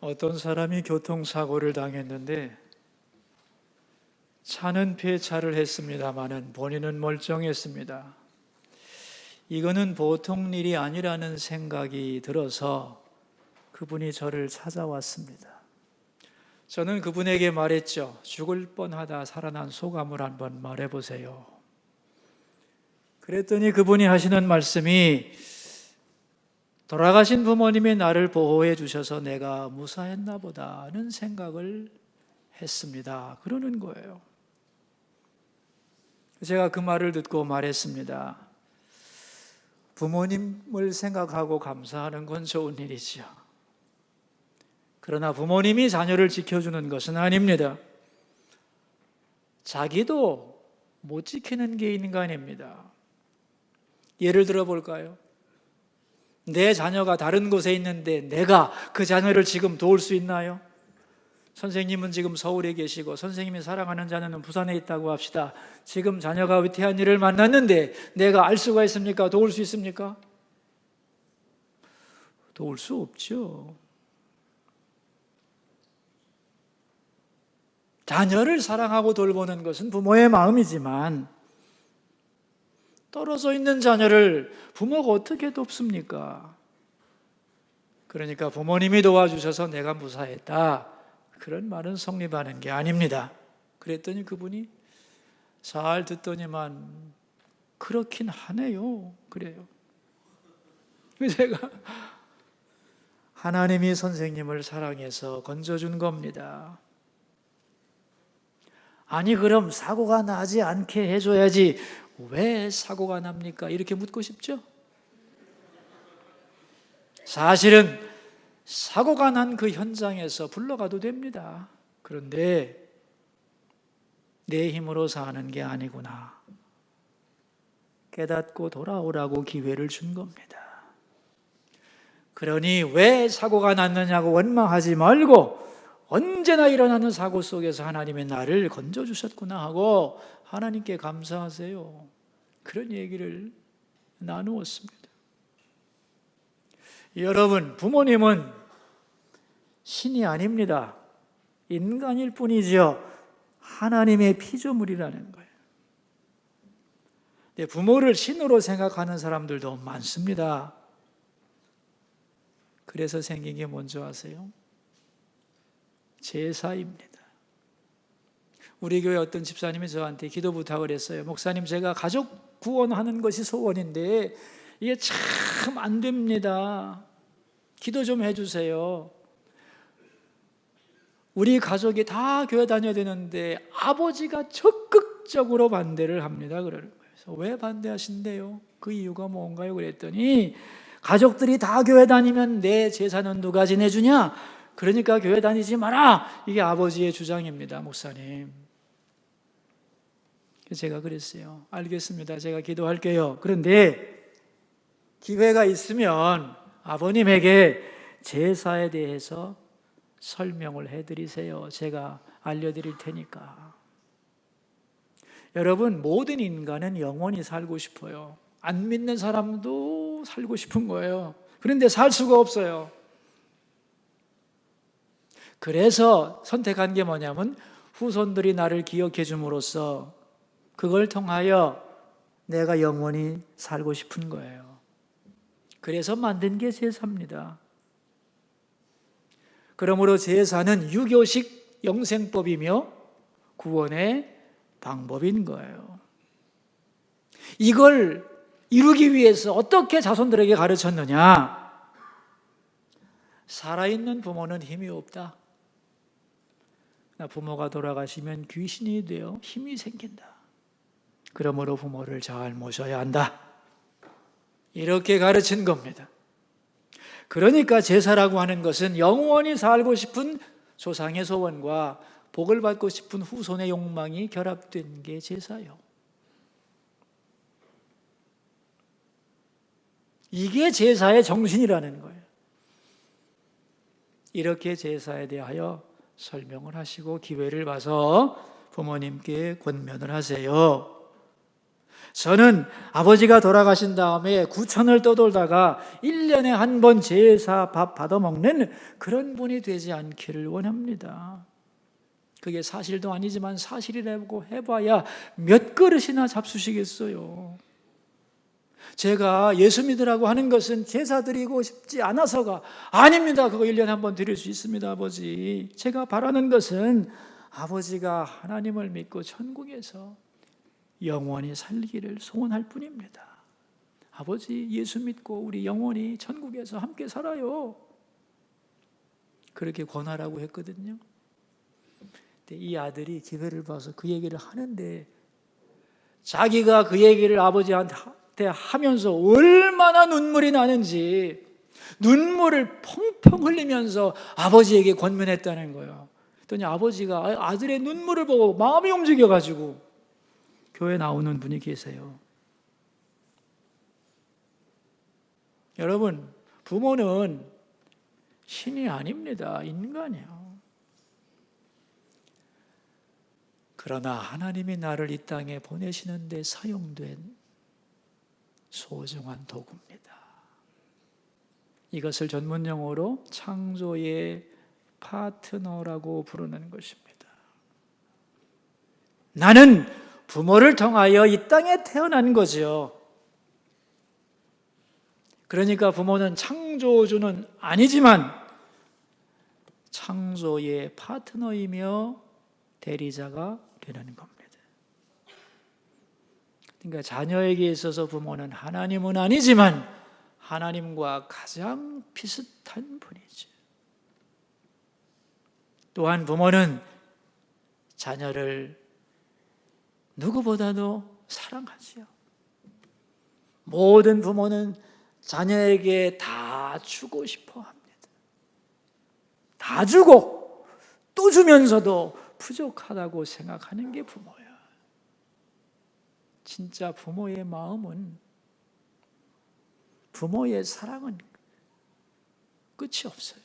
어떤 사람이 교통사고를 당했는데 차는 폐차를 했습니다마는 본인은 멀쩡했습니다. 이거는 보통 일이 아니라는 생각이 들어서 그분이 저를 찾아왔습니다. 저는 그분에게 말했죠. 죽을 뻔하다 살아난 소감을 한번 말해보세요. 그랬더니 그분이 하시는 말씀이 돌아가신 부모님이 나를 보호해 주셔서 내가 무사했나 보다는 생각을 했습니다. 그러는 거예요. 제가 그 말을 듣고 말했습니다. 부모님을 생각하고 감사하는 건 좋은 일이지요. 그러나 부모님이 자녀를 지켜주는 것은 아닙니다. 자기도 못 지키는 게 인간입니다. 예를 들어 볼까요? 내 자녀가 다른 곳에 있는데 내가 그 자녀를 지금 도울 수 있나요? 선생님은 지금 서울에 계시고 선생님이 사랑하는 자녀는 부산에 있다고 합시다. 지금 자녀가 위태한 일을 만났는데 내가 알 수가 있습니까? 도울 수 있습니까? 도울 수 없죠. 자녀를 사랑하고 돌보는 것은 부모의 마음이지만 떨어져 있는 자녀를 부모가 어떻게 돕습니까? 그러니까 부모님이 도와주셔서 내가 무사했다. 그런 말은 성립하는 게 아닙니다. 그랬더니 그분이 잘 듣더니만 그렇긴 하네요. 그래요. 제가 하나님이 선생님을 사랑해서 건져준 겁니다. 아니 그럼 사고가 나지 않게 해줘야지 왜 사고가 납니까? 이렇게 묻고 싶죠? 사실은 사고가 난 그 현장에서 불러가도 됩니다. 그런데 내 힘으로 사는 게 아니구나 깨닫고 돌아오라고 기회를 준 겁니다. 그러니 왜 사고가 났느냐고 원망하지 말고 언제나 일어나는 사고 속에서 하나님이 나를 건져주셨구나 하고 하나님께 감사하세요. 그런 얘기를 나누었습니다. 여러분, 부모님은 신이 아닙니다. 인간일 뿐이지요. 하나님의 피조물이라는 거예요. 근데 부모를 신으로 생각하는 사람들도 많습니다. 그래서 생긴 게 뭔지 아세요? 제사입니다. 우리 교회 어떤 집사님이 저한테 기도 부탁을 했어요. 목사님, 제가 가족 구원하는 것이 소원인데 이게 참 안 됩니다. 기도 좀 해주세요. 우리 가족이 다 교회 다녀야 되는데 아버지가 적극적으로 반대를 합니다. 그래서 왜 반대하신대요? 그 이유가 뭔가요? 그랬더니 가족들이 다 교회 다니면 내 제사는 누가 지내주냐? 그러니까 교회 다니지 마라. 이게 아버지의 주장입니다. 목사님. 제가 그랬어요. 알겠습니다. 제가 기도할게요. 그런데 기회가 있으면 아버님에게 제사에 대해서 설명을 해드리세요. 제가 알려드릴 테니까. 여러분, 모든 인간은 영원히 살고 싶어요. 안 믿는 사람도 살고 싶은 거예요. 그런데 살 수가 없어요. 그래서 선택한 게 뭐냐면 후손들이 나를 기억해 줌으로써 그걸 통하여 내가 영원히 살고 싶은 거예요. 그래서 만든 게 제사입니다. 그러므로 제사는 유교식 영생법이며 구원의 방법인 거예요. 이걸 이루기 위해서 어떻게 자손들에게 가르쳤느냐? 살아있는 부모는 힘이 없다. 부모가 돌아가시면 귀신이 되어 힘이 생긴다. 그러므로 부모를 잘 모셔야 한다. 이렇게 가르친 겁니다. 그러니까 제사라고 하는 것은 영원히 살고 싶은 조상의 소원과 복을 받고 싶은 후손의 욕망이 결합된 게 제사예요. 이게 제사의 정신이라는 거예요. 이렇게 제사에 대하여 설명을 하시고 기회를 봐서 부모님께 권면을 하세요. 저는 아버지가 돌아가신 다음에 구천을 떠돌다가 1년에 한 번 제사 밥 받아먹는 그런 분이 되지 않기를 원합니다. 그게 사실도 아니지만 사실이라고 해봐야 몇 그릇이나 잡수시겠어요. 제가 예수 믿으라고 하는 것은 제사 드리고 싶지 않아서가 아닙니다. 그거 1년에 한 번 드릴 수 있습니다, 아버지. 제가 바라는 것은 아버지가 하나님을 믿고 천국에서 영원히 살기를 소원할 뿐입니다. 아버지, 예수 믿고 우리 영원히 천국에서 함께 살아요. 그렇게 권하라고 했거든요. 근데 이 아들이 기회를 봐서 그 얘기를 하는데 자기가 그 얘기를 아버지한테 하면서 얼마나 눈물이 나는지 눈물을 펑펑 흘리면서 아버지에게 권면했다는 거예요. 그랬더니 아버지가 아들의 눈물을 보고 마음이 움직여가지고 교회 나오는 분이 계세요. 여러분, 부모는 신이 아닙니다. 인간이에요. 그러나 하나님이 나를 이 땅에 보내시는 데 사용된 소중한 도구입니다. 이것을 전문 용어로 창조의 파트너라고 부르는 것입니다. 나는 부모를 통하여 이 땅에 태어난 거죠. 그러니까 부모는 창조주는 아니지만 창조의 파트너이며 대리자가 되는 겁니다. 그러니까 자녀에게 있어서 부모는 하나님은 아니지만 하나님과 가장 비슷한 분이죠. 또한 부모는 자녀를 누구보다도 사랑하지요. 모든 부모는 자녀에게 다 주고 싶어 합니다. 다 주고 또 주면서도 부족하다고 생각하는 게 부모예요. 진짜 부모의 마음은, 부모의 사랑은 끝이 없어요.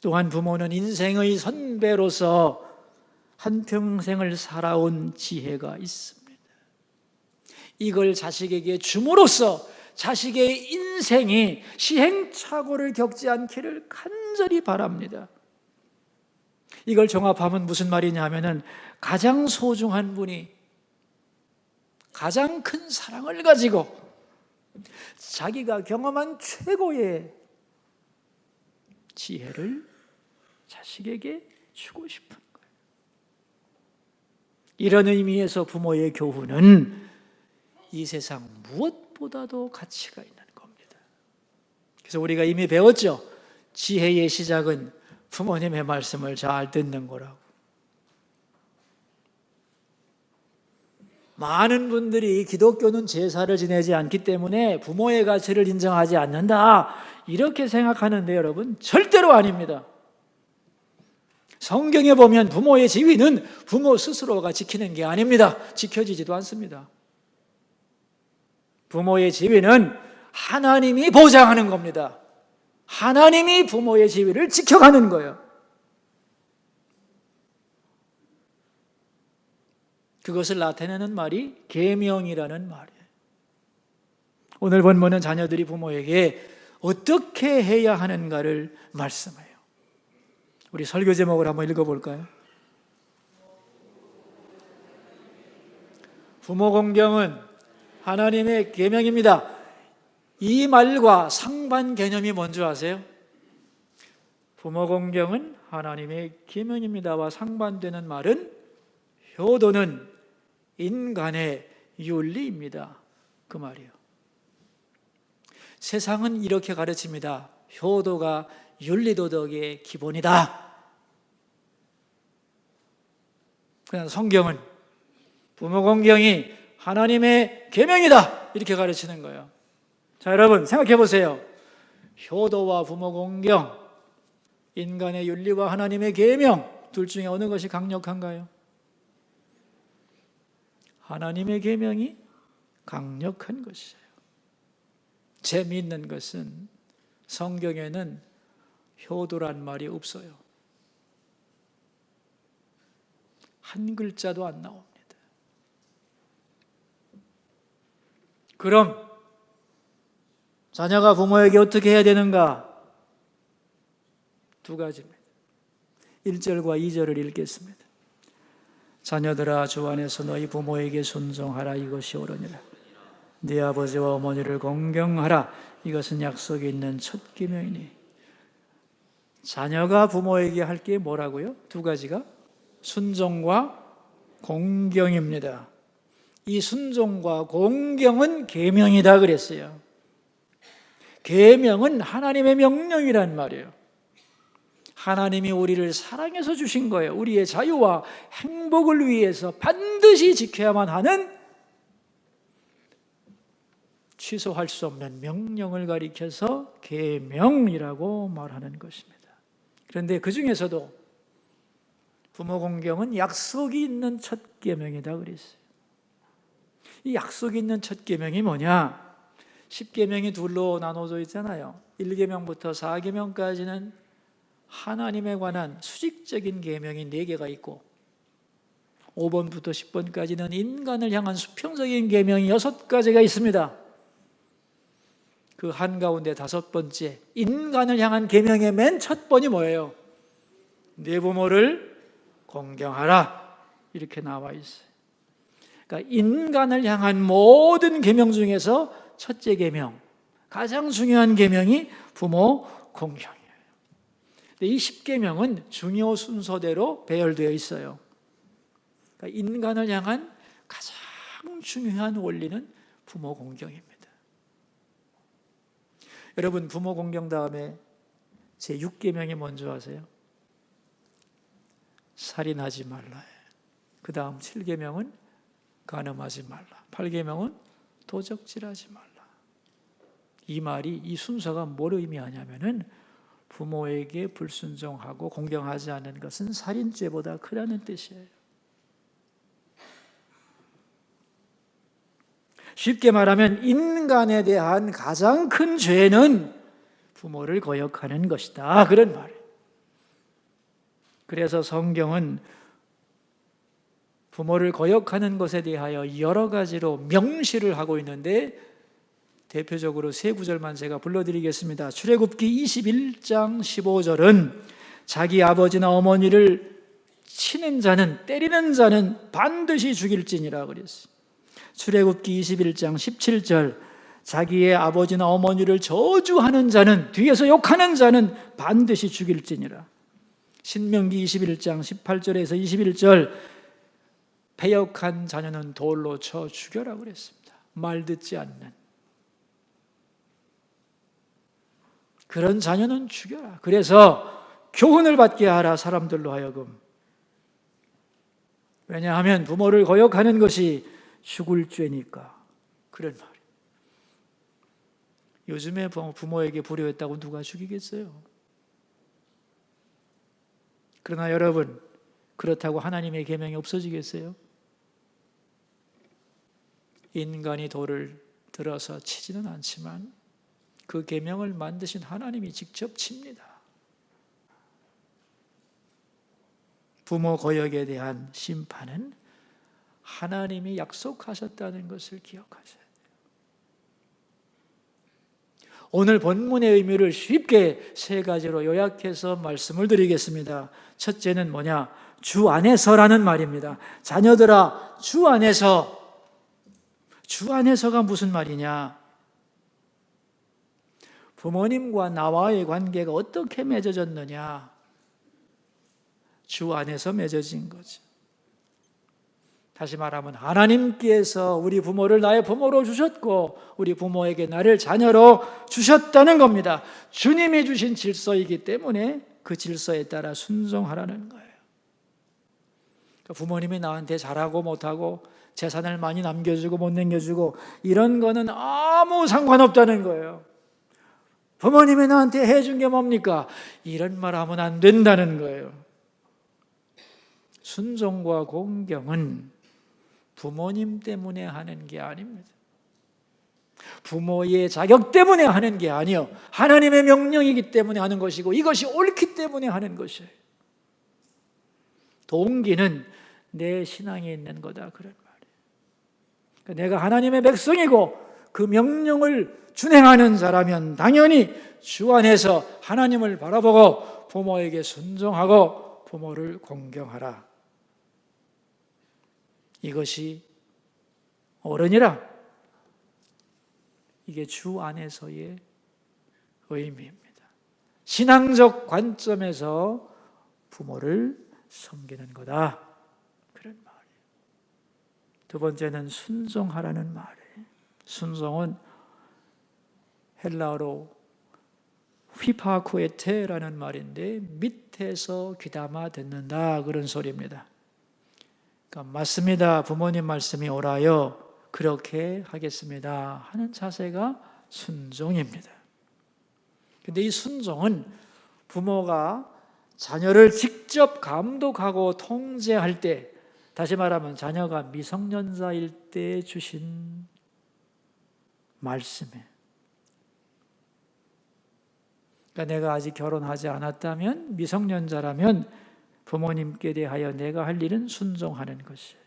또한 부모는 인생의 선배로서 한평생을 살아온 지혜가 있습니다. 이걸 자식에게 줌으로써 자식의 인생이 시행착오를 겪지 않기를 간절히 바랍니다. 이걸 종합하면 무슨 말이냐면은 가장 소중한 분이 가장 큰 사랑을 가지고 자기가 경험한 최고의 지혜를 자식에게 주고 싶은 거예요. 이런 의미에서 부모의 교훈은 이 세상 무엇보다도 가치가 있는 겁니다. 그래서 우리가 이미 배웠죠. 지혜의 시작은 부모님의 말씀을 잘 듣는 거라고. 많은 분들이 기독교는 제사를 지내지 않기 때문에 부모의 가치를 인정하지 않는다, 이렇게 생각하는데 여러분, 절대로 아닙니다. 성경에 보면 부모의 지위는 부모 스스로가 지키는 게 아닙니다. 지켜지지도 않습니다. 부모의 지위는 하나님이 보장하는 겁니다. 하나님이 부모의 지위를 지켜가는 거예요. 그것을 나타내는 말이 계명이라는 말이에요. 오늘 본문은 자녀들이 부모에게 어떻게 해야 하는가를 말씀해요. 우리 설교 제목을 한번 읽어볼까요? 부모 공경은 하나님의 계명입니다. 이 말과 상반 개념이 뭔지 아세요? 부모 공경은 하나님의 계명입니다와 상반되는 말은 효도는 인간의 윤리입니다. 그 말이에요. 세상은 이렇게 가르칩니다. 효도가 윤리도덕의 기본이다. 그냥 성경은 부모 공경이 하나님의 계명이다, 이렇게 가르치는 거예요. 자, 여러분 생각해 보세요. 효도와 부모 공경, 인간의 윤리와 하나님의 계명, 둘 중에 어느 것이 강력한가요? 하나님의 계명이 강력한 것이에요. 재미있는 것은 성경에는 효도란 말이 없어요. 한 글자도 안 나옵니다. 그럼 자녀가 부모에게 어떻게 해야 되는가? 두 가지입니다. 1절과 2절을 읽겠습니다. 자녀들아 주 안에서 너희 부모에게 순종하라. 이것이 옳으니라. 네 아버지와 어머니를 공경하라. 이것은 약속이 있는 첫 계명이니. 자녀가 부모에게 할 게 뭐라고요? 두 가지가 순종과 공경입니다. 이 순종과 공경은 계명이다 그랬어요. 계명은 하나님의 명령이란 말이에요. 하나님이 우리를 사랑해서 주신 거예요. 우리의 자유와 행복을 위해서 반드시 지켜야만 하는 취소할 수 없는 명령을 가리켜서 계명이라고 말하는 것입니다. 그런데 그 중에서도 부모 공경은 약속이 있는 첫 계명이다 그랬어요. 이 약속이 있는 첫 계명이 뭐냐? 10계명이 둘로 나눠져 있잖아요. 1계명부터 4계명까지는 하나님에 관한 수직적인 계명이 4개가 있고 5번부터 10번까지는 인간을 향한 수평적인 계명이 6가지가 있습니다. 그 한가운데 5번째 인간을 향한 계명의 맨 첫 번이 뭐예요? 네 부모를 공경하라 이렇게 나와 있어요. 그러니까 인간을 향한 모든 계명 중에서 첫째 계명, 가장 중요한 계명이 부모 공경이에요. 이 10계명은 중요 순서대로 배열되어 있어요. 그러니까 인간을 향한 가장 중요한 원리는 부모 공경입니다. 여러분, 부모 공경 다음에 제 6계명이 뭔지 아세요? 살인하지 말라. 그 다음 7계명은 간음하지 말라. 8계명은 도적질하지 말라. 이 말이, 이 순서가 뭘 의미하냐면은 부모에게 불순종하고 공경하지 않는 것은 살인죄보다 크다는 뜻이에요. 쉽게 말하면 인간에 대한 가장 큰 죄는 부모를 거역하는 것이다. 그런 말이에요. 그래서 성경은 부모를 거역하는 것에 대하여 여러 가지로 명시를 하고 있는데 대표적으로 세 구절만 제가 불러드리겠습니다. 출애굽기 21장 15절은 자기 아버지나 어머니를 치는 자는, 때리는 자는 반드시 죽일지니라 그랬어요. 출애굽기 21장 17절 자기의 아버지나 어머니를 저주하는 자는, 뒤에서 욕하는 자는 반드시 죽일지니라. 신명기 21장 18절에서 21절 패역한 자녀는 돌로 쳐 죽여라 그랬습니다. 말 듣지 않는 그런 자녀는 죽여라. 그래서 교훈을 받게 하라, 사람들로 하여금. 왜냐하면 부모를 거역하는 것이 죽을 죄니까. 그런 말이에요. 요즘에 부모에게 불효했다고 누가 죽이겠어요? 그러나 여러분, 그렇다고 하나님의 계명이 없어지겠어요? 인간이 돌을 들어서 치지는 않지만 그 계명을 만드신 하나님이 직접 칩니다. 부모 거역에 대한 심판은 하나님이 약속하셨다는 것을 기억하셔야 돼요. 오늘 본문의 의미를 쉽게 세 가지로 요약해서 말씀을 드리겠습니다. 첫째는 뭐냐? 주 안에서라는 말입니다. 자녀들아, 주 안에서. 주 안에서가 무슨 말이냐? 부모님과 나와의 관계가 어떻게 맺어졌느냐? 주 안에서 맺어진 거죠. 다시 말하면 하나님께서 우리 부모를 나의 부모로 주셨고 우리 부모에게 나를 자녀로 주셨다는 겁니다. 주님이 주신 질서이기 때문에 그 질서에 따라 순종하라는 거예요. 그러니까 부모님이 나한테 잘하고 못하고 재산을 많이 남겨주고 못 남겨주고 이런 거는 아무 상관없다는 거예요. 부모님이 나한테 해준 게 뭡니까? 이런 말 하면 안 된다는 거예요. 순종과 공경은 부모님 때문에 하는 게 아닙니다. 부모의 자격 때문에 하는 게 아니요, 하나님의 명령이기 때문에 하는 것이고 이것이 옳기 때문에 하는 것이에요. 동기는 내 신앙에 있는 거다, 그런 말이에요. 그러니까 내가 하나님의 백성이고 그 명령을 준행하는 자라면 당연히 주 안에서 하나님을 바라보고 부모에게 순종하고 부모를 공경하라. 이것이 어른이라. 이게 주 안에서의 의미입니다. 신앙적 관점에서 부모를 섬기는 거다. 그런 말이에요. 두 번째는 순종하라는 말이에요. 순종은 헬라어로 휘파쿠에테라는 말인데 밑에서 귀담아 듣는다 그런 소리입니다. 그러니까 맞습니다. 부모님 말씀이 옳아요. 그렇게 하겠습니다 하는 자세가 순종입니다. 근데 이 순종은 부모가 자녀를 직접 감독하고 통제할 때, 다시 말하면 자녀가 미성년자일 때 주신 말씀이에요. 그러니까 내가 아직 결혼하지 않았다면, 미성년자라면 부모님께 대하여 내가 할 일은 순종하는 것이에요.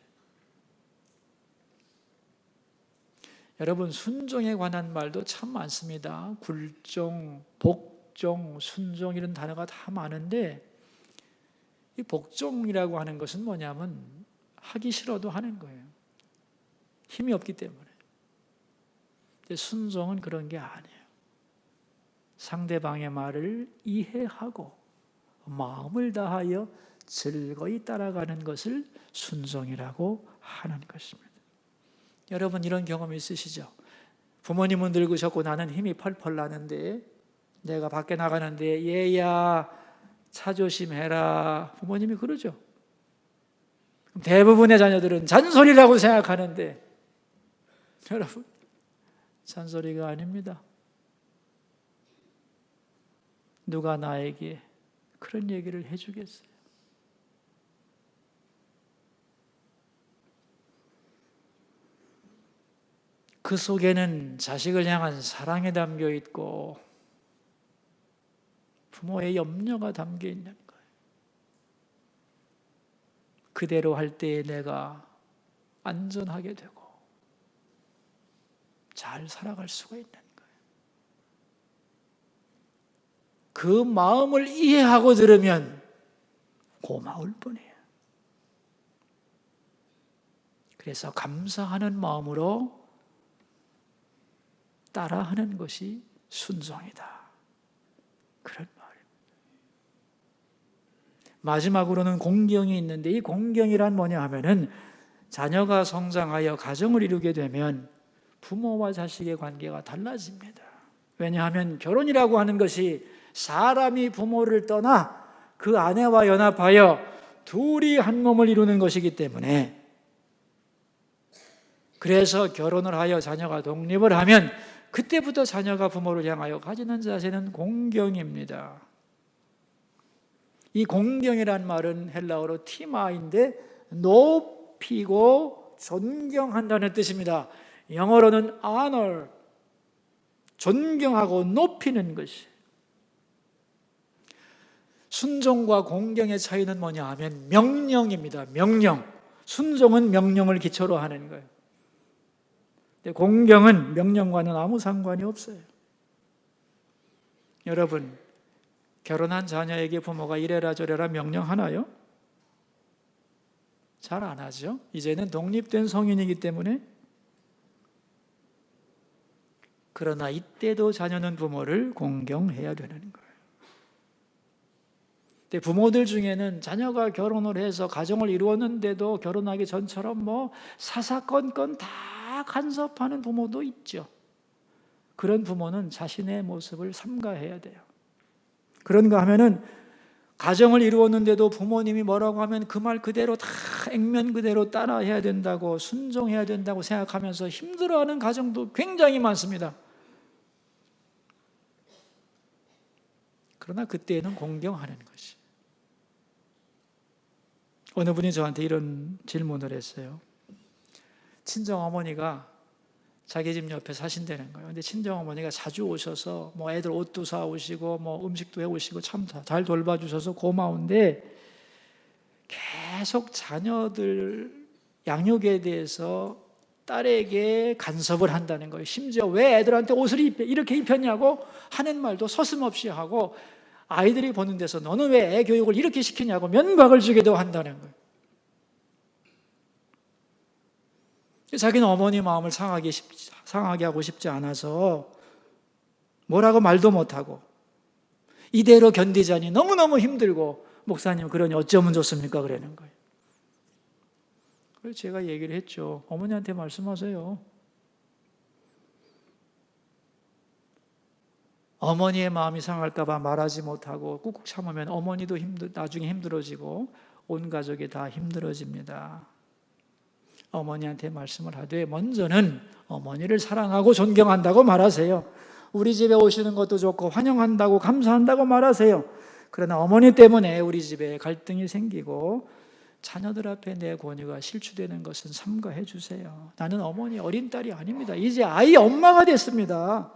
여러분, 순종에 관한 말도 참 많습니다. 굴종, 복종, 순종 이런 단어가 다 많은데 이 복종이라고 하는 것은 뭐냐면 하기 싫어도 하는 거예요. 힘이 없기 때문에. 근데 순종은 그런 게 아니에요. 상대방의 말을 이해하고 마음을 다하여 즐거이 따라가는 것을 순종이라고 하는 것입니다. 여러분 이런 경험 있으시죠? 부모님은 늙으셨고 나는 힘이 펄펄 나는데 내가 밖에 나가는데 얘야 차 조심해라. 부모님이 그러죠. 대부분의 자녀들은 잔소리라고 생각하는데 여러분 잔소리가 아닙니다. 누가 나에게 그런 얘기를 해주겠어요? 그 속에는 자식을 향한 사랑이 담겨 있고 부모의 염려가 담겨 있는 거예요. 그대로 할 때에 내가 안전하게 되고 잘 살아갈 수가 있는 거예요. 그 마음을 이해하고 들으면 고마울 뿐이에요. 그래서 감사하는 마음으로 따라하는 것이 순종이다. 그런 말입니다. 마지막으로는 공경이 있는데 이 공경이란 뭐냐 하면은 자녀가 성장하여 가정을 이루게 되면 부모와 자식의 관계가 달라집니다. 왜냐하면 결혼이라고 하는 것이 사람이 부모를 떠나 그 아내와 연합하여 둘이 한 몸을 이루는 것이기 때문에 그래서 결혼을 하여 자녀가 독립을 하면 그때부터 자녀가 부모를 향하여 가지는 자세는 공경입니다. 이 공경이란 말은 헬라어로 티마인데 높이고 존경한다는 뜻입니다. 영어로는 honor, 존경하고 높이는 것이. 순종과 공경의 차이는 뭐냐 하면 명령입니다. 명령. 순종은 명령을 기초로 하는 거예요. 공경은 명령과는 아무 상관이 없어요. 여러분, 결혼한 자녀에게 부모가 이래라 저래라 명령하나요? 잘 안 하죠. 이제는 독립된 성인이기 때문에. 그러나 이때도 자녀는 부모를 공경해야 되는 거예요. 근데 부모들 중에는 자녀가 결혼을 해서 가정을 이루었는데도 결혼하기 전처럼 뭐 사사건건 다 간섭하는 부모도 있죠. 그런 부모는 자신의 모습을 삼가해야 돼요. 그런가 하면은 가정을 이루었는데도 부모님이 뭐라고 하면 그 말 그대로 다 액면 그대로 따라해야 된다고 순종해야 된다고 생각하면서 힘들어하는 가정도 굉장히 많습니다. 그러나 그때는 공경하는 것이. 어느 분이 저한테 이런 질문을 했어요. 친정어머니가 자기 집 옆에 사신다는 거예요. 근데 친정어머니가 자주 오셔서 뭐 애들 옷도 사오시고 뭐 음식도 해오시고 참 잘 돌봐주셔서 고마운데 계속 자녀들 양육에 대해서 딸에게 간섭을 한다는 거예요. 심지어 왜 애들한테 옷을 이렇게 입혔냐고 하는 말도 서슴없이 하고, 아이들이 보는 데서 너는 왜 애 교육을 이렇게 시키냐고 면박을 주기도 한다는 거예요. 자기는 어머니 마음을 상하게 하고 싶지 않아서 뭐라고 말도 못하고 이대로 견디자니 너무너무 힘들고, 목사님 그러니 어쩌면 좋습니까? 그러는 거예요. 그래서 제가 얘기를 했죠. 어머니한테 말씀하세요. 어머니의 마음이 상할까 봐 말하지 못하고 꾹꾹 참으면 어머니도 나중에 힘들어지고 온 가족이 다 힘들어집니다. 어머니한테 말씀을 하되 먼저는 어머니를 사랑하고 존경한다고 말하세요. 우리 집에 오시는 것도 좋고 환영한다고 감사한다고 말하세요. 그러나 어머니 때문에 우리 집에 갈등이 생기고 자녀들 앞에 내 권유가 실추되는 것은 삼가해 주세요. 나는 어머니 어린 딸이 아닙니다. 이제 아이 엄마가 됐습니다.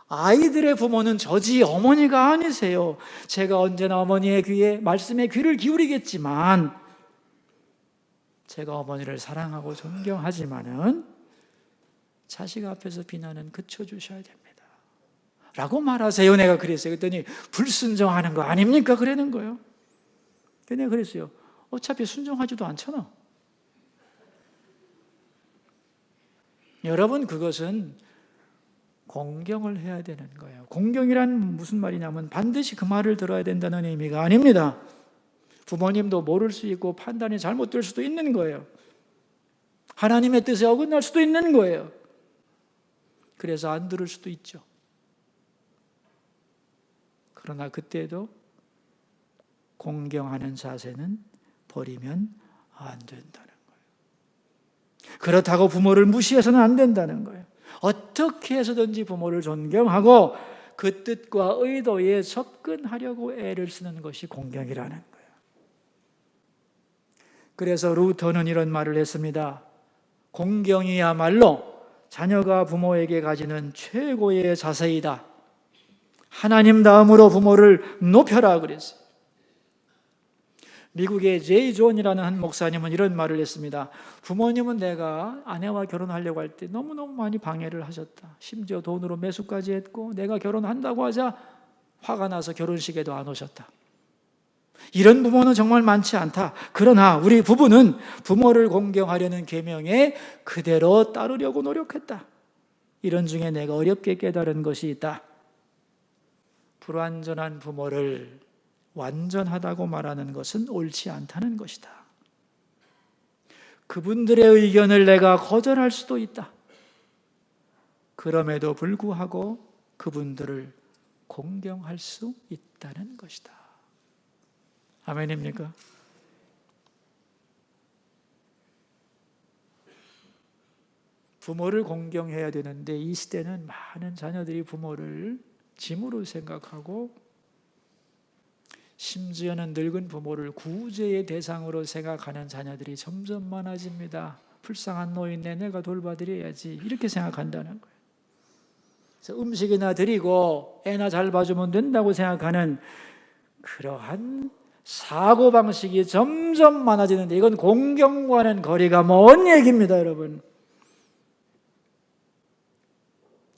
아이들의 부모는 저지 어머니가 아니세요. 제가 언제나 어머니의 귀에, 말씀에 귀를 기울이겠지만 제가 어머니를 사랑하고 존경하지만은 자식 앞에서 비난은 그쳐주셔야 됩니다 라고 말하세요. 내가 그랬어요. 그랬더니 불순종하는 거 아닙니까? 그러는 거예요. 내가 그랬어요. 어차피 순종하지도 않잖아. 여러분, 그것은 공경을 해야 되는 거예요. 공경이란 무슨 말이냐면 반드시 그 말을 들어야 된다는 의미가 아닙니다. 부모님도 모를 수 있고 판단이 잘못될 수도 있는 거예요. 하나님의 뜻에 어긋날 수도 있는 거예요. 그래서 안 들을 수도 있죠. 그러나 그때도 공경하는 자세는 버리면 안 된다는 거예요. 그렇다고 부모를 무시해서는 안 된다는 거예요. 어떻게 해서든지 부모를 존경하고 그 뜻과 의도에 접근하려고 애를 쓰는 것이 공경이라는 거예요. 그래서 루터는 이런 말을 했습니다. 공경이야말로 자녀가 부모에게 가지는 최고의 자세이다. 하나님 다음으로 부모를 높여라 그랬어요. 미국의 제이 존이라는 한 목사님은 이런 말을 했습니다. 부모님은 내가 아내와 결혼하려고 할 때 너무너무 많이 방해를 하셨다. 심지어 돈으로 매수까지 했고 내가 결혼한다고 하자 화가 나서 결혼식에도 안 오셨다. 이런 부모는 정말 많지 않다. 그러나 우리 부부는 부모를 공경하려는 계명에 그대로 따르려고 노력했다. 이런 중에 내가 어렵게 깨달은 것이 있다. 불완전한 부모를 완전하다고 말하는 것은 옳지 않다는 것이다. 그분들의 의견을 내가 거절할 수도 있다. 그럼에도 불구하고 그분들을 공경할 수 있다는 것이다. 아멘입니까? 부모를 공경해야 되는데 이 시대는 많은 자녀들이 부모를 짐으로 생각하고 심지어는 늙은 부모를 구제의 대상으로 생각하는 자녀들이 점점 많아집니다. 불쌍한 노인네 내가 돌봐드려야지 이렇게 생각한다는 거예요. 그래서 음식이나 드리고 애나 잘 봐주면 된다고 생각하는 그러한 사고방식이 점점 많아지는데 이건 공경과는 거리가 먼 얘기입니다. 여러분,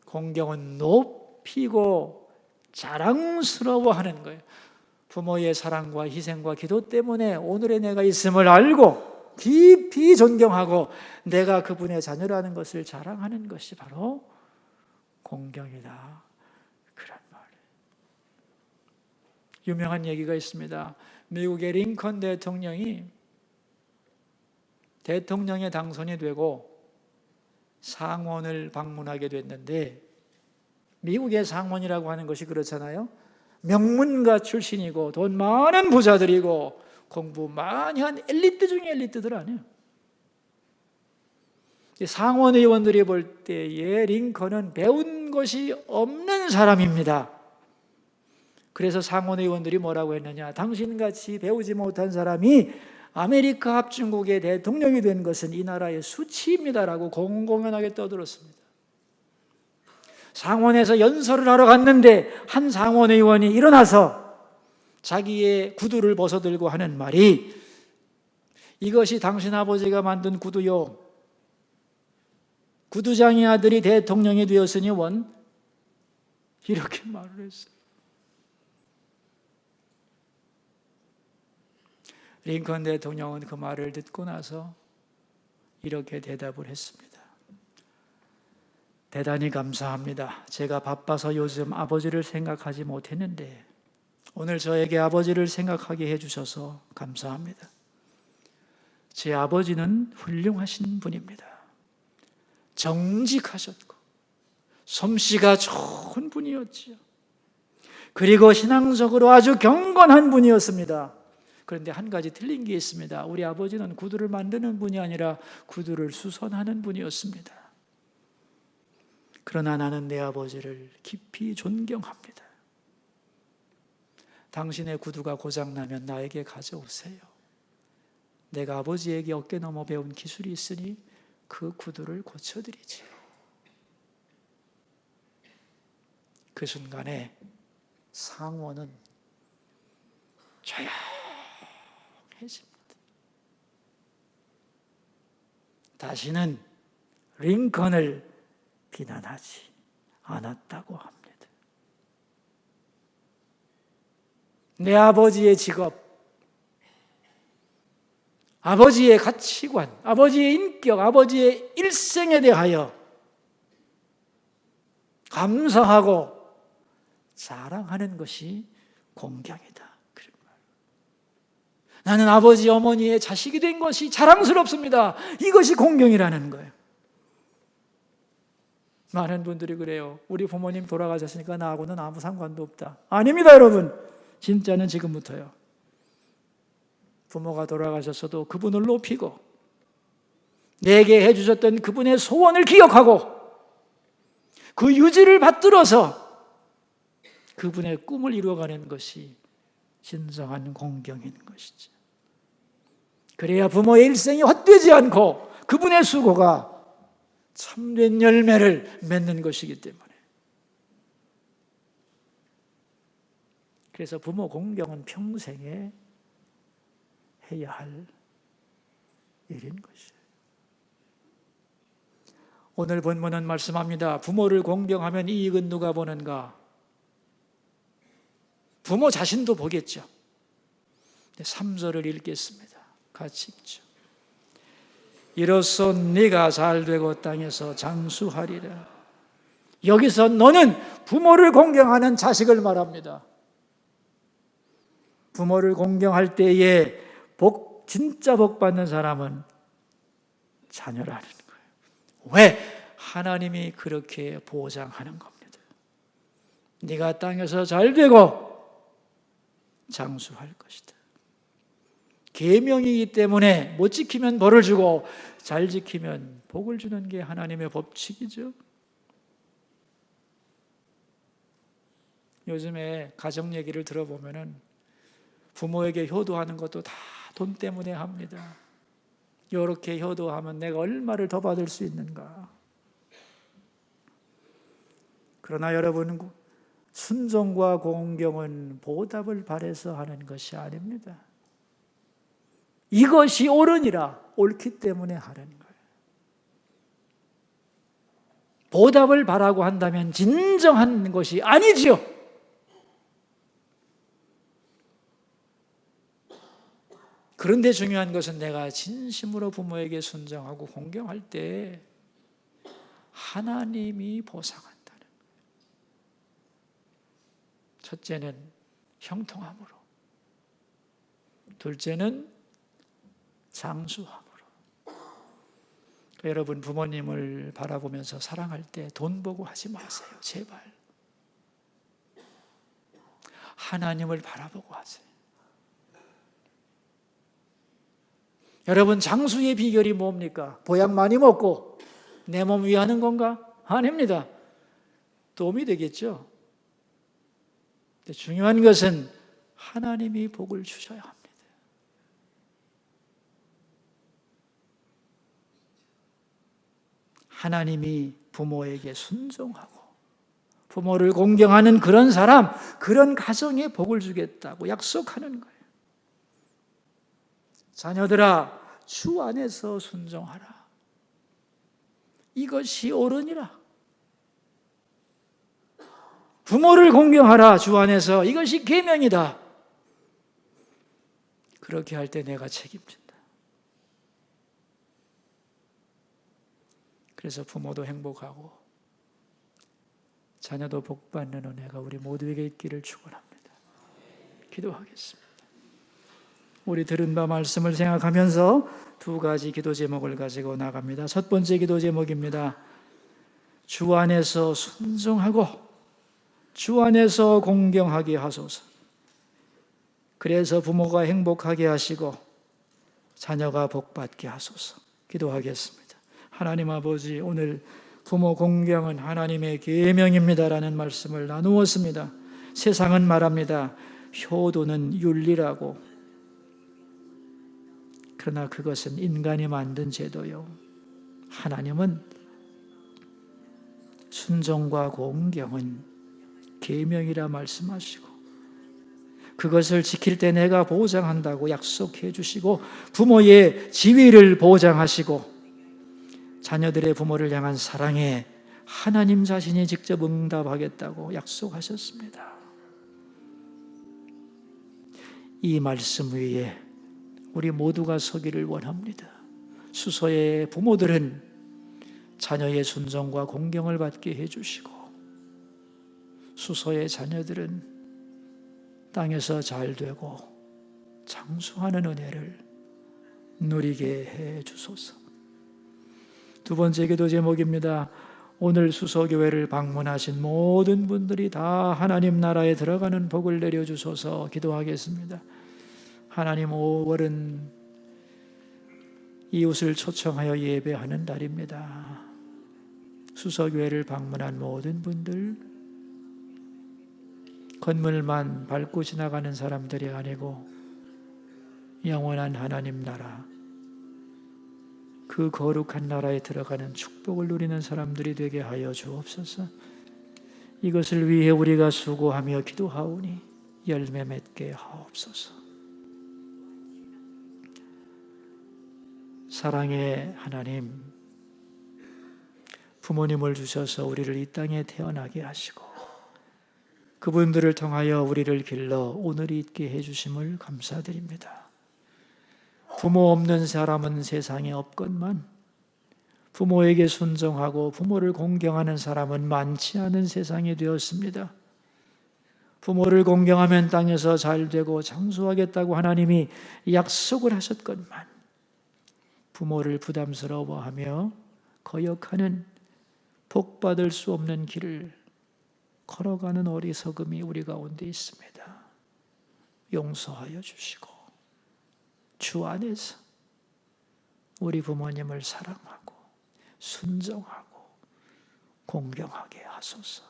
공경은 높이고 자랑스러워하는 거예요. 부모의 사랑과 희생과 기도 때문에 오늘의 내가 있음을 알고 깊이 존경하고 내가 그분의 자녀라는 것을 자랑하는 것이 바로 공경이다. 그런 말이에요. 유명한 얘기가 있습니다. 미국의 링컨 대통령이 대통령에 당선이 되고 상원을 방문하게 됐는데, 미국의 상원이라고 하는 것이 그렇잖아요. 명문가 출신이고 돈 많은 부자들이고 공부 많이 한 엘리트 중에 엘리트들 아니에요. 상원 의원들이 볼 때에 링컨은 배운 것이 없는 사람입니다. 그래서 상원 의원들이 뭐라고 했느냐? 당신같이 배우지 못한 사람이 아메리카 합중국의 대통령이 된 것은 이 나라의 수치입니다라고 공공연하게 떠들었습니다. 상원에서 연설을 하러 갔는데 한 상원 의원이 일어나서 자기의 구두를 벗어들고 하는 말이 이것이 당신 아버지가 만든 구두요. 구두장의 아들이 대통령이 되었으니 원 이렇게 말을 했어요. 링컨 대통령은 그 말을 듣고 나서 이렇게 대답을 했습니다. 대단히 감사합니다. 제가 바빠서 요즘 아버지를 생각하지 못했는데 오늘 저에게 아버지를 생각하게 해주셔서 감사합니다. 제 아버지는 훌륭하신 분입니다. 정직하셨고 솜씨가 좋은 분이었지요. 그리고 신앙적으로 아주 경건한 분이었습니다. 그런데 한 가지 틀린 게 있습니다. 우리 아버지는 구두를 만드는 분이 아니라 구두를 수선하는 분이었습니다. 그러나 나는 내 아버지를 깊이 존경합니다. 당신의 구두가 고장나면 나에게 가져오세요. 내가 아버지에게 어깨 넘어 배운 기술이 있으니 그 구두를 고쳐드리지요. 그 순간에 상원은 조용해집니다. 다시는 링컨을 비난하지 않았다고 합니다. 내 아버지의 직업, 아버지의 가치관, 아버지의 인격, 아버지의 일생에 대하여 감사하고 자랑하는 것이 공경이다. 나는 아버지, 어머니의 자식이 된 것이 자랑스럽습니다. 이것이 공경이라는 거예요. 많은 분들이 그래요. 우리 부모님 돌아가셨으니까 나하고는 아무 상관도 없다. 아닙니다, 여러분. 진짜는 지금부터요. 부모가 돌아가셨어도 그분을 높이고 내게 해주셨던 그분의 소원을 기억하고 그 유지를 받들어서 그분의 꿈을 이루어가는 것이 진정한 공경인 것이죠. 그래야 부모의 일생이 헛되지 않고 그분의 수고가 참된 열매를 맺는 것이기 때문에. 그래서 부모 공경은 평생에 해야 할 일인 것이에요. 오늘 본문은 말씀합니다. 부모를 공경하면 이익은 누가 보는가? 부모 자신도 보겠죠. 3절을 읽겠습니다. 같이 읽죠. 이로써 네가 잘되고 땅에서 장수하리라. 여기서 너는 부모를 공경하는 자식을 말합니다. 부모를 공경할 때에 진짜 복 받는 사람은 자녀라는 거예요. 왜? 하나님이 그렇게 보장하는 겁니다. 네가 땅에서 잘되고 장수할 것이다. 계명이기 때문에 못 지키면 벌을 주고 잘 지키면 복을 주는 게 하나님의 법칙이죠. 요즘에 가정 얘기를 들어보면은 부모에게 효도하는 것도 다 돈 때문에 합니다. 이렇게 효도하면 내가 얼마를 더 받을 수 있는가? 그러나 여러분, 순종과 공경은 보답을 바라서 하는 것이 아닙니다. 이것이 옳으니라, 옳기 때문에 하는 거예요. 보답을 바라고 한다면 진정한 것이 아니지요. 그런데 중요한 것은 내가 진심으로 부모에게 순종하고 공경할 때 하나님이 보상한다는 거예요. 첫째는 형통함으로, 둘째는 장수함으로. 여러분, 부모님을 바라보면서 사랑할 때 돈 보고 하지 마세요. 제발. 하나님을 바라보고 하세요. 여러분, 장수의 비결이 뭡니까? 보약 많이 먹고 내 몸 위하는 건가? 아닙니다. 도움이 되겠죠. 근데 중요한 것은 하나님이 복을 주셔야 합니다. 하나님이 부모에게 순종하고 부모를 공경하는 그런 사람, 그런 가정에 복을 주겠다고 약속하는 거예요. 자녀들아, 주 안에서 순종하라. 이것이 옳으니라. 부모를 공경하라 주 안에서. 이것이 계명이다. 그렇게 할 때 내가 책임진다. 그래서 부모도 행복하고 자녀도 복받는 은혜가 우리 모두에게 있기를 축원합니다. 기도하겠습니다. 우리 들은 바 말씀을 생각하면서 두 가지 기도 제목을 가지고 나갑니다. 첫 번째 기도 제목입니다. 주 안에서 순종하고 주 안에서 공경하게 하소서. 그래서 부모가 행복하게 하시고 자녀가 복받게 하소서. 기도하겠습니다. 하나님 아버지, 오늘 부모 공경은 하나님의 계명입니다라는 말씀을 나누었습니다. 세상은 말합니다. 효도는 윤리라고. 그러나 그것은 인간이 만든 제도요. 하나님은 순종과 공경은 계명이라 말씀하시고 그것을 지킬 때 내가 보장한다고 약속해 주시고 부모의 지위를 보장하시고 자녀들의 부모를 향한 사랑에 하나님 자신이 직접 응답하겠다고 약속하셨습니다. 이 말씀 위에 우리 모두가 서기를 원합니다. 수소의 부모들은 자녀의 순종과 공경을 받게 해주시고 수소의 자녀들은 땅에서 잘 되고 장수하는 은혜를 누리게 해 주소서. 두 번째 기도 제목입니다. 오늘 수소교회를 방문하신 모든 분들이 다 하나님 나라에 들어가는 복을 내려주소서. 기도하겠습니다. 하나님, 5월은 이웃을 초청하여 예배하는 달입니다. 수소교회를 방문한 모든 분들, 건물만 밟고 지나가는 사람들이 아니고 영원한 하나님 나라, 그 거룩한 나라에 들어가는 축복을 누리는 사람들이 되게 하여 주옵소서. 이것을 위해 우리가 수고하며 기도하오니 열매 맺게 하옵소서. 사랑의 하나님, 부모님을 주셔서 우리를 이 땅에 태어나게 하시고 그분들을 통하여 우리를 길러 오늘이 있게 해주심을 감사드립니다. 부모 없는 사람은 세상에 없건만 부모에게 순종하고 부모를 공경하는 사람은 많지 않은 세상이 되었습니다. 부모를 공경하면 땅에서 잘 되고 장수하겠다고 하나님이 약속을 하셨건만 부모를 부담스러워하며 거역하는 복받을 수 없는 길을 걸어가는 어리석음이 우리 가운데 있습니다. 용서하여 주시고 주 안에서 우리 부모님을 사랑하고 순종하고 공경하게 하소서.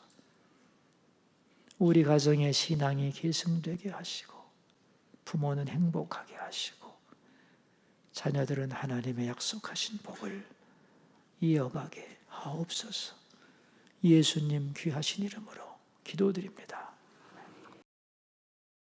우리 가정의 신앙이 계승되게 하시고 부모는 행복하게 하시고 자녀들은 하나님의 약속하신 복을 이어가게 하옵소서. 예수님 귀하신 이름으로 기도드립니다.